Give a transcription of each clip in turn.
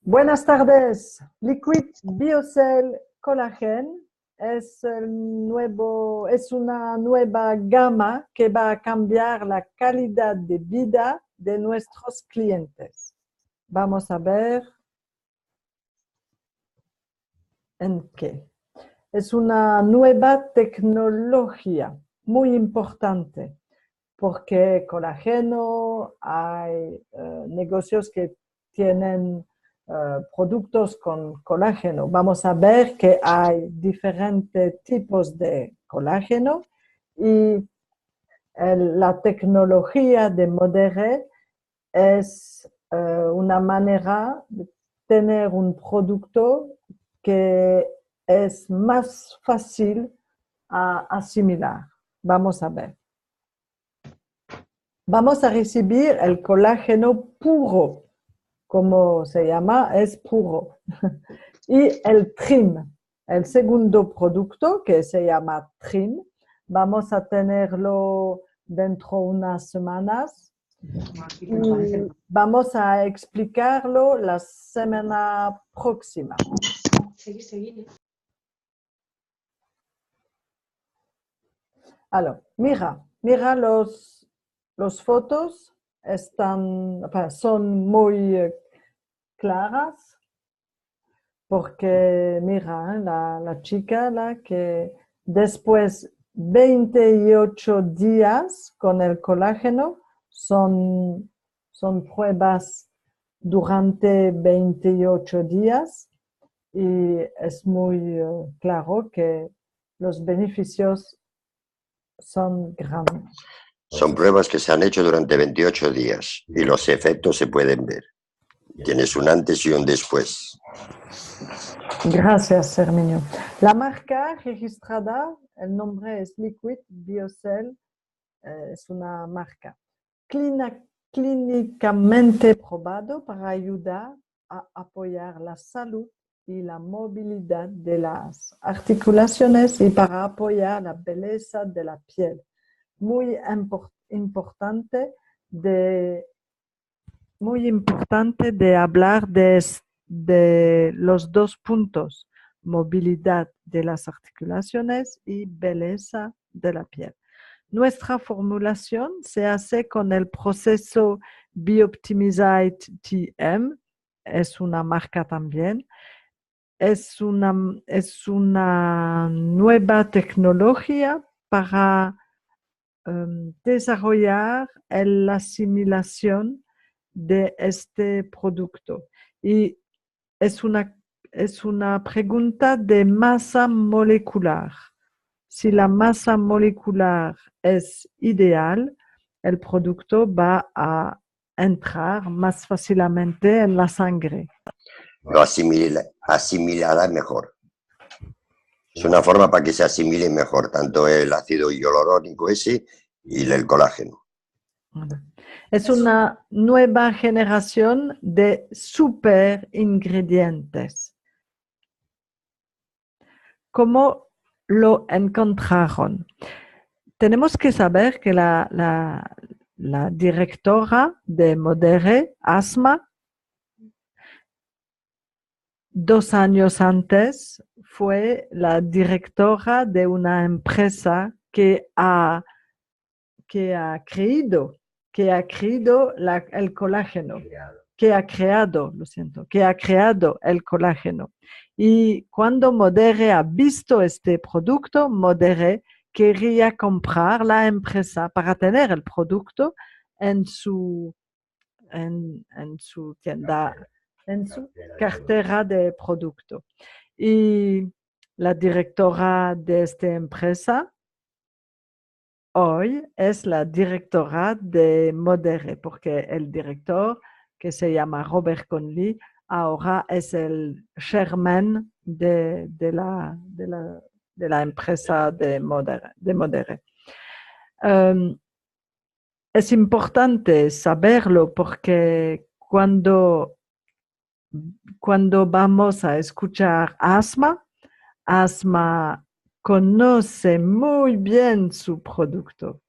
Buenas tardes. Liquid BioCell Collagen es una nueva gama que va a cambiar la calidad de vida de nuestros clientes. Vamos a ver en qué. Es una nueva tecnología muy importante porque colágeno, hay negocios que tienen productos con colágeno. Vamos a ver que hay diferentes tipos de colágeno y la tecnología de Modere es una manera de tener un producto que es más fácil a asimilar. Vamos a ver. Vamos a recibir el colágeno puro, como se llama, es puro. Y el trim, el segundo producto que se llama trim, vamos a tenerlo dentro de unas semanas y vamos a explicarlo la semana próxima. Alors, mira los fotos son muy claras porque mira la chica que después 28 días con el colágeno son pruebas durante 28 días y es muy claro que los beneficios son grandes. Son pruebas que se han hecho durante 28 días y los efectos se pueden ver. Tienes un antes y un después. Gracias, Herminio. La marca registrada, el nombre es Liquid BioCell, es una marca clínicamente probado para ayudar a apoyar la salud y la movilidad de las articulaciones y para apoyar la belleza de la piel. Muy importante de hablar de los dos puntos, movilidad de las articulaciones y belleza de la piel. Nuestra formulación se hace con el proceso Bioptimized TM, es una marca también. Es una nueva tecnología para desarrollar la asimilación de este producto. Y es una pregunta de masa molecular. Si la masa molecular es ideal, el producto va a entrar más fácilmente en la sangre. Lo asimilará mejor. Es una forma para que se asimile mejor tanto el ácido hialurónico ese y el colágeno. Es una nueva generación de super ingredientes. ¿Cómo lo encontraron? Tenemos que saber que la directora de Modere, Asma, 2 años antes fue la directora de una empresa que ha creado el colágeno, que ha creado el colágeno. Y cuando Modere ha visto este producto, Modere quería comprar la empresa para tener el producto en su tienda, en su cartera de producto. Y la directora de esta empresa hoy es la directora de Modere, porque el director, que se llama Robert Conley, ahora es el chairman de la empresa de Modere. Es importante saberlo porque cuando vamos a escuchar Asma conoce muy bien su producto.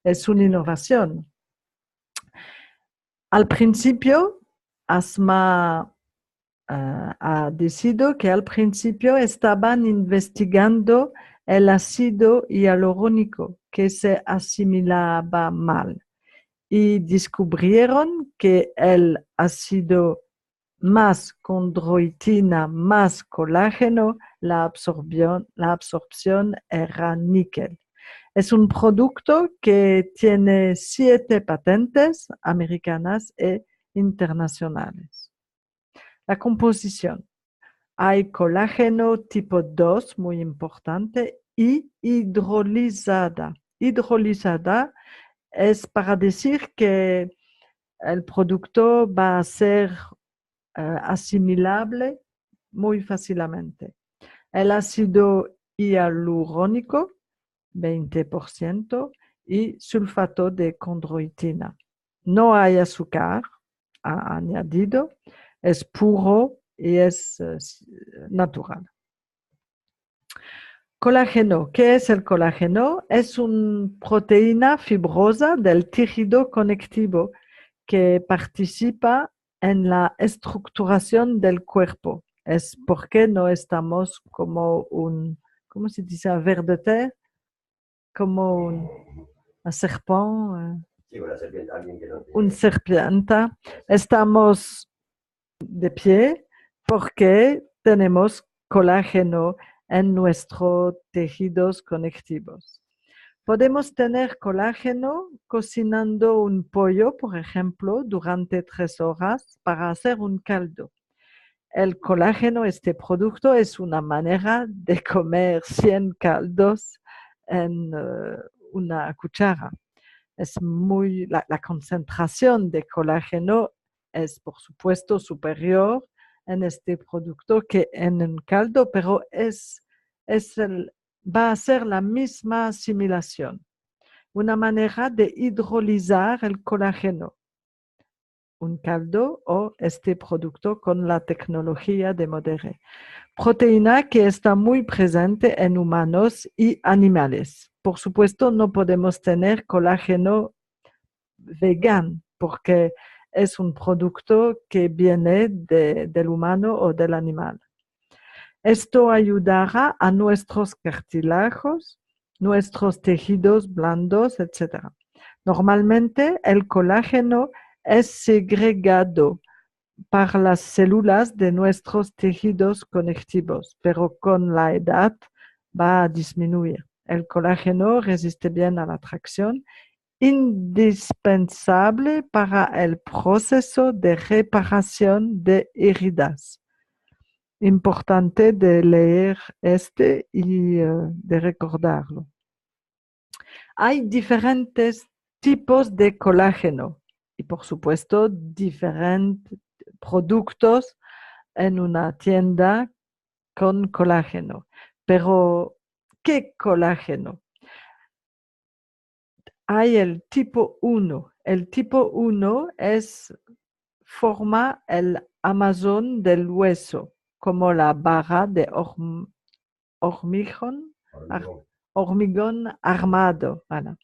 Es una innovación. Al principio, Asma ha decidido que al principio estaban investigando el ácido hialurónico que se asimilaba mal y descubrieron que el ácido más condroitina más colágeno, la absorción era níquel. Es un producto que tiene 7 patentes americanas e internacionales. La composición. Hay colágeno tipo 2, muy importante, y hidrolizada. Hidrolizada es para decir que el producto va a ser asimilable muy fácilmente. El ácido hialurónico, 20%, y sulfato de condroitina. No hay azúcar añadido, es puro y es natural. Colágeno. ¿Qué es el colágeno? Es una proteína fibrosa del tejido conectivo que participa en la estructuración del cuerpo. Es porque no estamos como un, ¿cómo se dice? Un ver de terre, como un serpent. Sí, una serpiente, alguien que no tiene. Un serpiente. Estamos de pie porque tenemos colágeno en nuestros tejidos conectivos. Podemos tener colágeno cocinando un pollo, por ejemplo, durante 3 horas para hacer un caldo. El colágeno, este producto, es una manera de comer 100 caldos en una cuchara. La concentración de colágeno es, por supuesto, superior en este producto que en un caldo, pero va a ser la misma asimilación. Una manera de hidrolizar el colágeno, un caldo o este producto con la tecnología de Modere. Proteína que está muy presente en humanos y animales. Por supuesto, no podemos tener colágeno vegan porque es un producto que viene del humano o del animal. Esto ayudará a nuestros cartílagos, nuestros tejidos blandos, etc. Normalmente el colágeno es segregado para las células de nuestros tejidos conectivos, pero con la edad va a disminuir. El colágeno resiste bien a la tracción, indispensable para el proceso de reparación de heridas. Importante de leer y de recordarlo. Hay diferentes tipos de colágeno y, por supuesto, diferentes productos en una tienda con colágeno. Pero, ¿qué colágeno? Hay el tipo 1. El tipo 1 forma el Amazon del hueso, como la barra de hormigón armado. Voilà.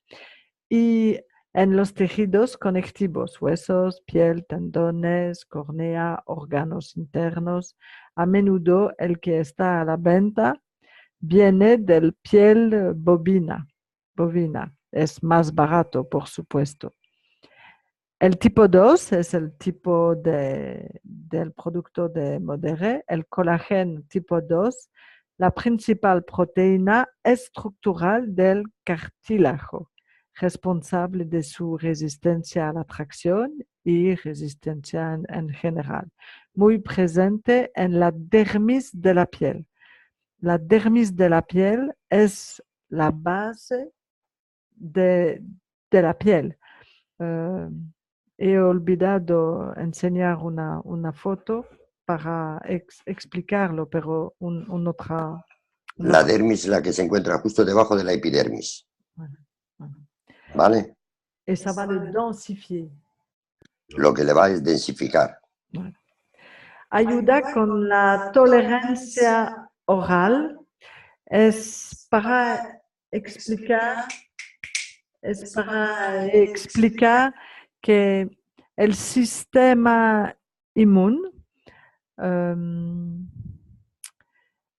Y en los tejidos conectivos, huesos, piel, tendones, córnea, órganos internos, a menudo el que está a la venta viene del piel bovina. Es más barato, por supuesto. El tipo 2 es el tipo del producto de Modere, el colágeno tipo 2, la principal proteína estructural del cartílago, responsable de su resistencia a la tracción y resistencia en general, muy presente en la dermis de la piel. La dermis de la piel es la base de la piel. He olvidado enseñar una foto para explicarlo, pero otra... La dermis es la que se encuentra justo debajo de la epidermis. ¿Vale? Esa va a densificar. Lo que le va es densificar. Bueno. Ayuda con la tolerancia oral. Es para explicar que el sistema inmune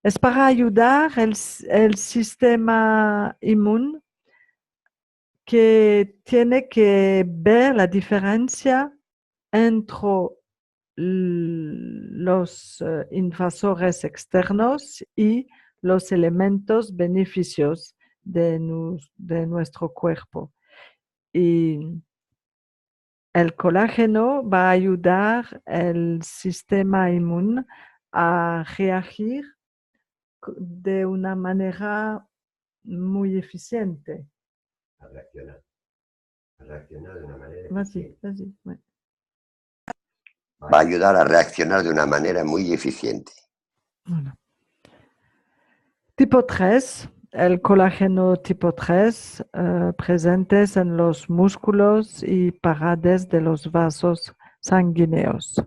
es para ayudar el sistema inmune que tiene que ver la diferencia entre los invasores externos y los elementos beneficios de nuestro cuerpo. Y el colágeno va a ayudar el sistema inmune a reagir de una manera muy eficiente. A reaccionar. A reaccionar de una manera Vas-y, eficiente. vas-y. Ouais. Va a ayudar a reaccionar de una manera muy eficiente. Voilà. Tipo 3, el colágeno tipo 3 presentes en los músculos y paredes de los vasos sanguíneos.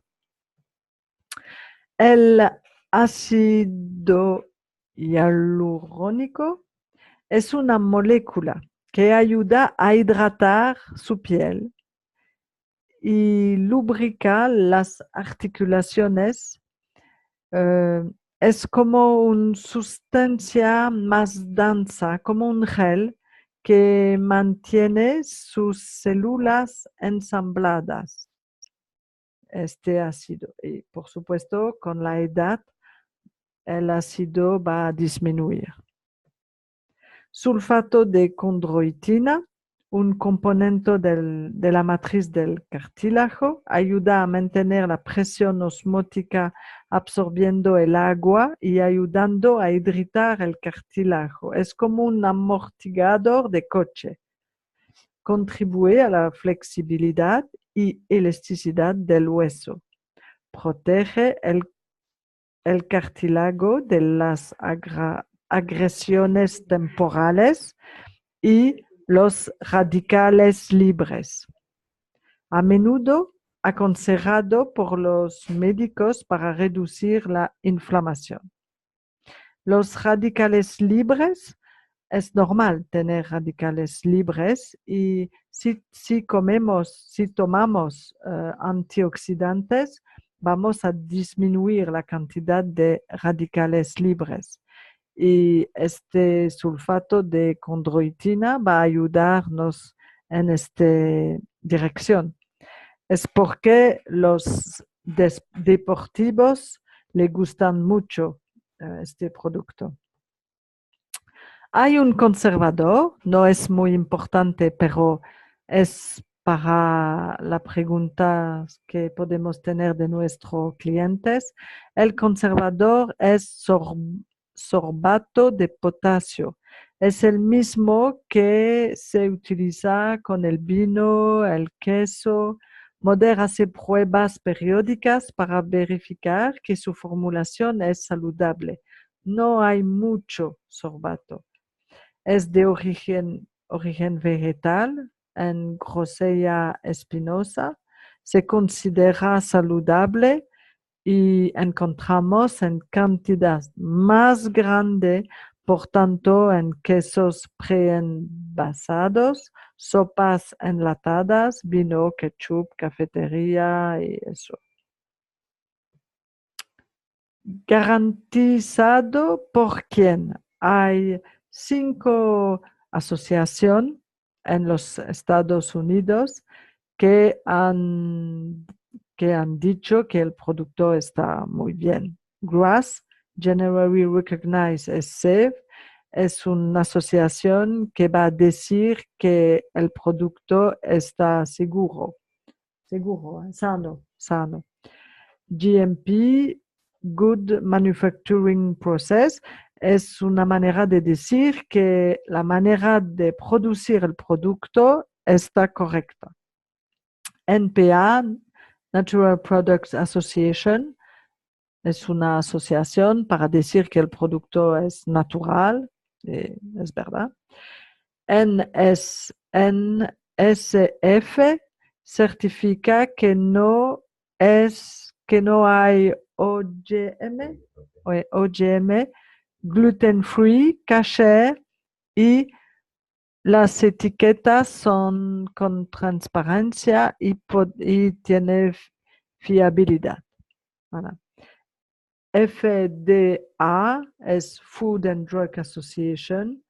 El ácido hialurónico es una molécula que ayuda a hidratar su piel y lubrica las articulaciones. Es como una sustancia más densa, como un gel que mantiene sus células ensambladas. Este ácido. Y por supuesto, con la edad, el ácido va a disminuir. Sulfato de condroitina, un componente de la matriz del cartílago, ayuda a mantener la presión osmótica absorbiendo el agua y ayudando a hidratar el cartílago. Es como un amortiguador de coche. Contribuye a la flexibilidad y elasticidad del hueso. Protege el cartílago de las agresiones temporales y los radicales libres. A menudo aconsejado por los médicos para reducir la inflamación. Los radicales libres, es normal tener radicales libres y si tomamos antioxidantes, vamos a disminuir la cantidad de radicales libres. Y este sulfato de condroitina va a ayudarnos en esta dirección. Es porque los deportivos les gustan mucho este producto. Hay un conservador, no es muy importante, pero es para la pregunta que podemos tener de nuestros clientes. El conservador es sorbato de potasio. Es el mismo que se utiliza con el vino, el queso. Moder hace pruebas periódicas para verificar que su formulación es saludable. No hay mucho sorbato. Es de origen vegetal, en Grosella espinosa. Se considera saludable y encontramos en cantidad más grande, por tanto, en quesos preenvasados, sopas enlatadas, vino, ketchup, cafetería y eso. Garantizado por quién. Hay 5 asociaciones en los Estados Unidos que han dicho que el producto está muy bien. GRAS, Generally Recognized as Safe, es una asociación que va a decir que el producto está seguro, sano. GMP, Good Manufacturing Process, es una manera de decir que la manera de producir el producto está correcta. NPA, Natural Products Association, es una asociación para decir que el producto es natural, es verdad. NSF certifica que no hay OGM, gluten free, kosher y las etiquetas son con transparencia y tienen fiabilidad. Voilà. FDA es Food and Drug Association.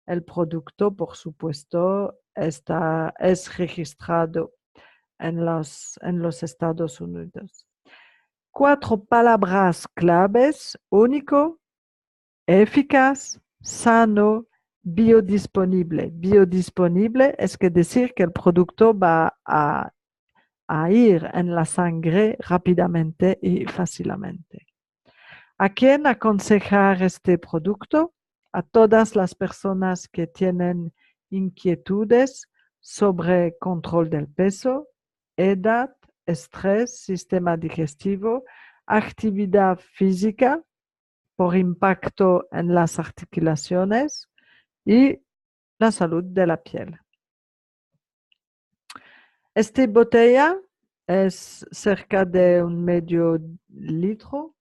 El producto, por supuesto, es registrado en los Estados Unidos. 4 palabras claves: único, eficaz, sano, biodisponible. Biodisponible es que decir que el producto va a ir en la sangre rápidamente y fácilmente. ¿A quién aconsejar este producto? A todas las personas que tienen inquietudes sobre control del peso, edad, estrés, sistema digestivo, actividad física por impacto en las articulaciones y la salud de la piel. Esta botella es cerca de 1/2 litro,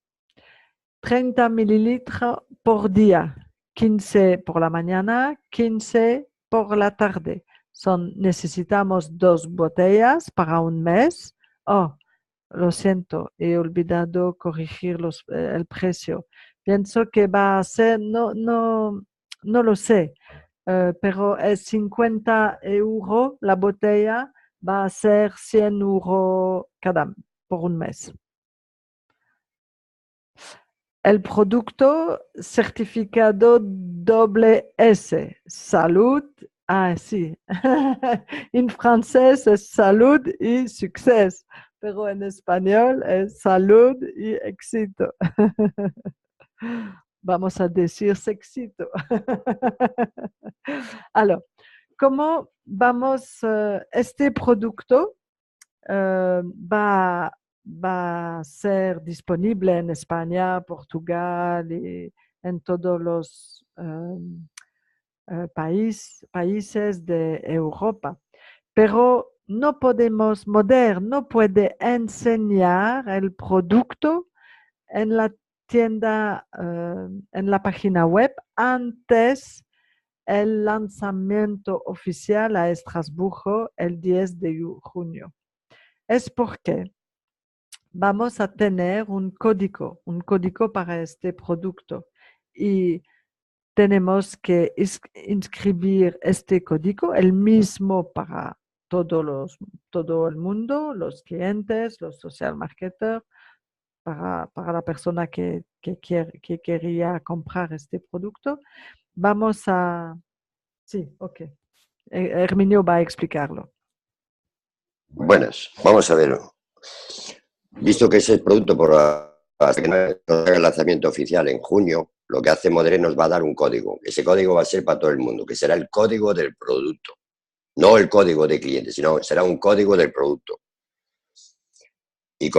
30 mililitros por día, 15 por la mañana, 15 por la tarde. Necesitamos 2 botellas para un mes. Oh, lo siento, he olvidado corregir el precio. Pienso que va a ser, no lo sé, pero es 50 euros la botella, va a ser 100 euros por un mes. El producto certificado SS, salud, sí, en francés es salud y success, pero en español es salud y éxito. Vamos a decir éxito. Alors, ¿cómo vamos? Este producto va a ser disponible en España, Portugal y en todos los países de Europa. Pero no podemos, Moder no puede enseñar el producto en la tienda, en la página web antes el lanzamiento oficial a Estrasburgo el 10 de junio. Es porque vamos a tener un código para este producto y tenemos que inscribir este código, el mismo para todo el mundo, los clientes, los social marketers, para la persona que quería comprar este producto. Vamos a... Sí, ok. Herminio va a explicarlo. Buenas, vamos a verlo. Visto que ese producto, hasta que no haga el lanzamiento oficial en junio, lo que hace Modere nos va a dar un código. Ese código va a ser para todo el mundo, que será el código del producto. No el código de cliente, sino será un código del producto. Y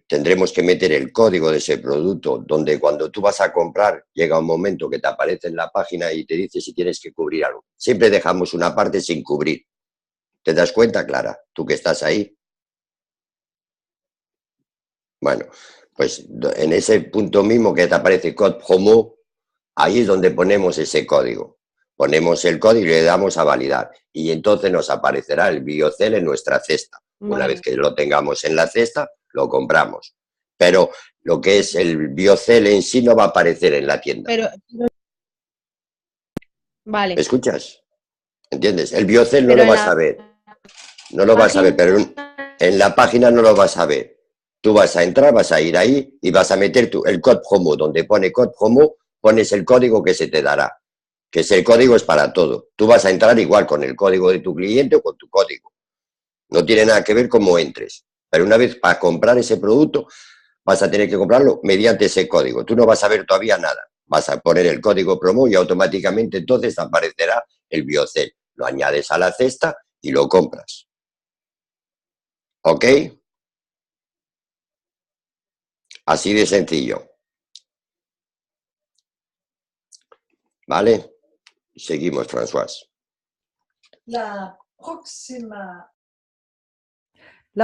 tendremos que meter el código de ese producto, donde cuando tú vas a comprar, llega un momento que te aparece en la página y te dice si tienes que cubrir algo. Siempre dejamos una parte sin cubrir. ¿Te das cuenta, Clara? Tú que estás ahí. Bueno, pues en ese punto mismo que te aparece Code Promo, ahí es donde ponemos ese código. Ponemos el código y le damos a validar. Y entonces nos aparecerá el biocel en nuestra cesta. Vale. Una vez que lo tengamos en la cesta, lo compramos. Pero lo que es el biocel en sí no va a aparecer en la tienda. Vale. ¿Me escuchas? ¿Entiendes? El biocel no lo vas a ver. No lo vas a ver, pero en la página no lo vas a ver. Tú vas a entrar, vas a ir ahí y vas a meter el code promo. Donde pone code promo, pones el código que se te dará. Que ese código es para todo. Tú vas a entrar igual con el código de tu cliente o con tu código. No tiene nada que ver cómo entres. Pero una vez para comprar ese producto, vas a tener que comprarlo mediante ese código. Tú no vas a ver todavía nada. Vas a poner el código promo y automáticamente entonces aparecerá el biocel. Lo añades a la cesta y lo compras. ¿Ok? Así de sencillo. ¿Vale? Seguimos, François. La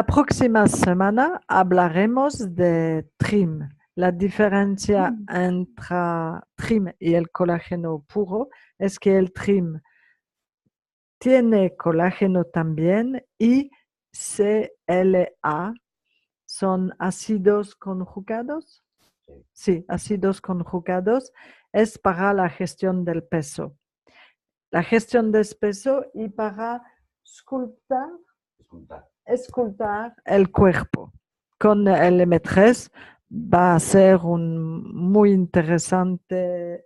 próxima semana hablaremos de TRIM. La diferencia entre TRIM y el colágeno puro es que el TRIM tiene colágeno también y CLA son ácidos conjugados. Sí, ácidos conjugados es para la gestión del peso. La gestión del peso y para escultar el cuerpo. Con el M3 va a ser una muy interesante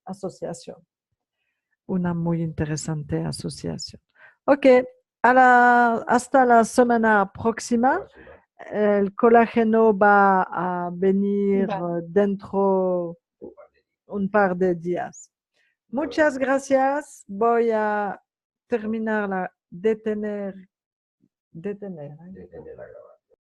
asociación. Una muy interesante asociación. Ok, hasta la semana próxima. El colágeno va a venir dentro un par de días. Muchas gracias. Voy a terminar detener